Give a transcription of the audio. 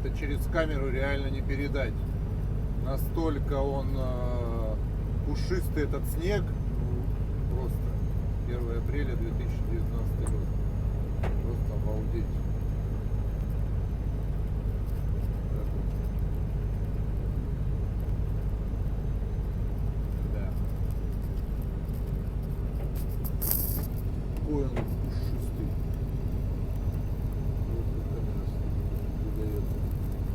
это через камеру реально не передать. Настолько он пушистый этот снег. Ну, просто 1 апреля 2019 год. Просто обалдеть. Да. Какой он